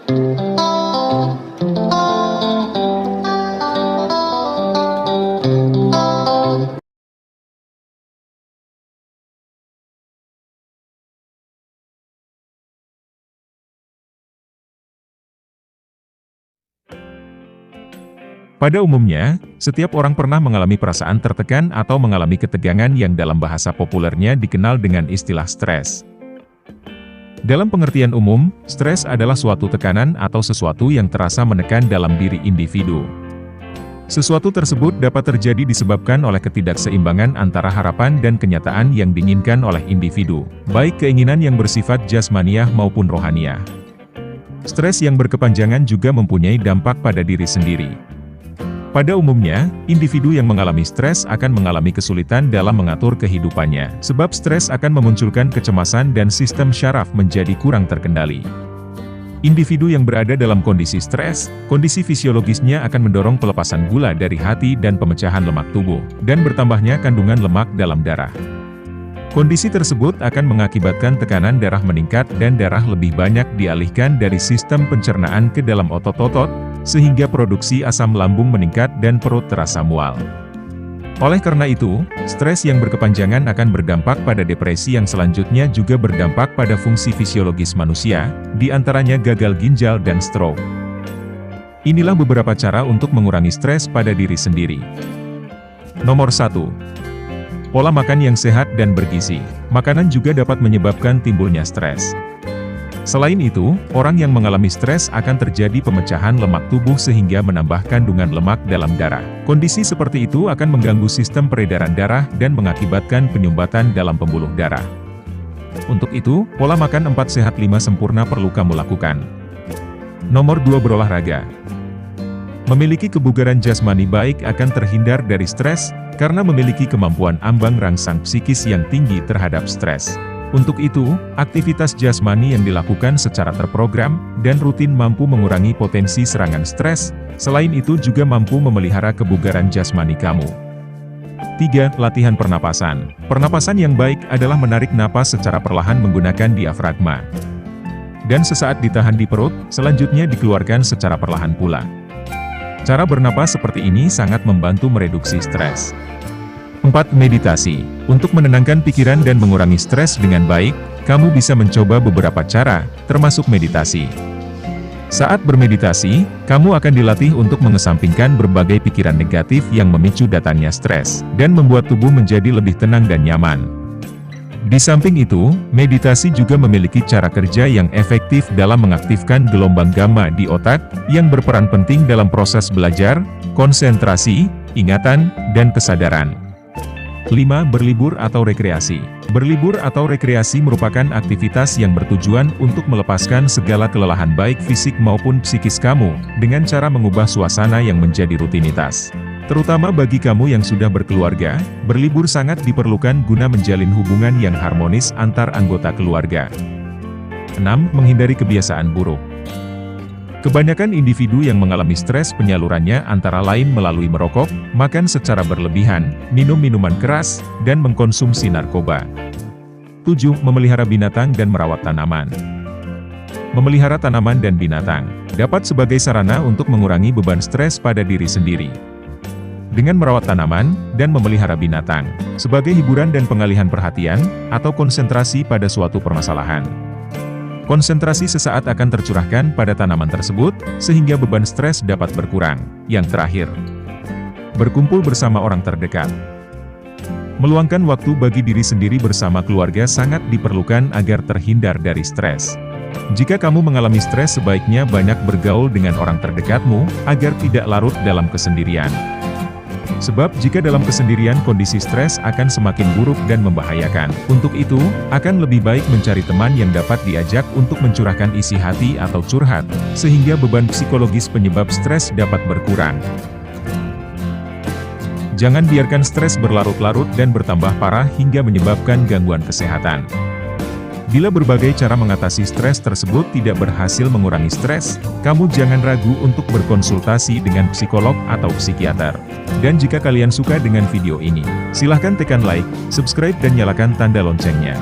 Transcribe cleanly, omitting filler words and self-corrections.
Pada umumnya, setiap orang pernah mengalami perasaan tertekan atau mengalami ketegangan yang dalam bahasa populernya dikenal dengan istilah stres. Dalam pengertian umum, stres adalah suatu tekanan atau sesuatu yang terasa menekan dalam diri individu. Sesuatu tersebut dapat terjadi disebabkan oleh ketidakseimbangan antara harapan dan kenyataan yang diinginkan oleh individu, baik keinginan yang bersifat jasmaniah maupun rohaniah. Stres yang berkepanjangan juga mempunyai dampak pada diri sendiri. Pada umumnya, individu yang mengalami stres akan mengalami kesulitan dalam mengatur kehidupannya, sebab stres akan memunculkan kecemasan dan sistem syaraf menjadi kurang terkendali. Individu yang berada dalam kondisi stres, kondisi fisiologisnya akan mendorong pelepasan gula dari hati dan pemecahan lemak tubuh, dan bertambahnya kandungan lemak dalam darah. Kondisi tersebut akan mengakibatkan tekanan darah meningkat dan darah lebih banyak dialihkan dari sistem pencernaan ke dalam otot-otot, sehingga produksi asam lambung meningkat dan perut terasa mual. Oleh karena itu, stres yang berkepanjangan akan berdampak pada depresi yang selanjutnya juga berdampak pada fungsi fisiologis manusia, di antaranya gagal ginjal dan stroke. Inilah beberapa cara untuk mengurangi stres pada diri sendiri. Nomor 1. Pola makan yang sehat dan bergizi. Makanan juga dapat menyebabkan timbulnya stres. Selain itu, orang yang mengalami stres akan terjadi pemecahan lemak tubuh sehingga menambah kandungan lemak dalam darah. Kondisi seperti itu akan mengganggu sistem peredaran darah dan mengakibatkan penyumbatan dalam pembuluh darah. Untuk itu, pola makan 4 sehat 5 sempurna perlu kamu lakukan. Nomor 2. Berolahraga. Memiliki kebugaran jasmani baik akan terhindar dari stres, karena memiliki kemampuan ambang rangsang psikis yang tinggi terhadap stres. Untuk itu, aktivitas jasmani yang dilakukan secara terprogram dan rutin mampu mengurangi potensi serangan stres, selain itu juga mampu memelihara kebugaran jasmani kamu. 3. Latihan pernapasan. Pernapasan yang baik adalah menarik napas secara perlahan menggunakan diafragma. Dan sesaat ditahan di perut, selanjutnya dikeluarkan secara perlahan pula. Cara bernapas seperti ini sangat membantu mereduksi stres. 4. Meditasi. Untuk menenangkan pikiran dan mengurangi stres dengan baik, kamu bisa mencoba beberapa cara, termasuk meditasi. Saat bermeditasi, kamu akan dilatih untuk mengesampingkan berbagai pikiran negatif yang memicu datangnya stres, dan membuat tubuh menjadi lebih tenang dan nyaman. Di samping itu, meditasi juga memiliki cara kerja yang efektif dalam mengaktifkan gelombang gamma di otak, yang berperan penting dalam proses belajar, konsentrasi, ingatan, dan kesadaran. 5. Berlibur atau rekreasi. Berlibur atau rekreasi merupakan aktivitas yang bertujuan untuk melepaskan segala kelelahan baik fisik maupun psikis kamu, dengan cara mengubah suasana yang menjadi rutinitas. Terutama bagi kamu yang sudah berkeluarga, berlibur sangat diperlukan guna menjalin hubungan yang harmonis antar anggota keluarga. 6. Menghindari kebiasaan buruk. Kebanyakan individu yang mengalami stres penyalurannya antara lain melalui merokok, makan secara berlebihan, minum minuman keras, dan mengkonsumsi narkoba. 7. Memelihara binatang dan merawat tanaman. Memelihara tanaman dan binatang dapat sebagai sarana untuk mengurangi beban stres pada diri sendiri. Dengan merawat tanaman dan memelihara binatang, sebagai hiburan dan pengalihan perhatian, atau konsentrasi pada suatu permasalahan. Konsentrasi sesaat akan tercurahkan pada tanaman tersebut, sehingga beban stres dapat berkurang. Yang terakhir, berkumpul bersama orang terdekat. Meluangkan waktu bagi diri sendiri bersama keluarga sangat diperlukan agar terhindar dari stres. Jika kamu mengalami stres, sebaiknya banyak bergaul dengan orang terdekatmu, agar tidak larut dalam kesendirian. Sebab jika dalam kesendirian kondisi stres akan semakin buruk dan membahayakan. Untuk itu, akan lebih baik mencari teman yang dapat diajak untuk mencurahkan isi hati atau curhat, sehingga beban psikologis penyebab stres dapat berkurang. Jangan biarkan stres berlarut-larut dan bertambah parah hingga menyebabkan gangguan kesehatan. Bila berbagai cara mengatasi stres tersebut tidak berhasil mengurangi stres, kamu jangan ragu untuk berkonsultasi dengan psikolog atau psikiater. Dan jika kalian suka dengan video ini, silahkan tekan like, subscribe dan nyalakan tanda loncengnya.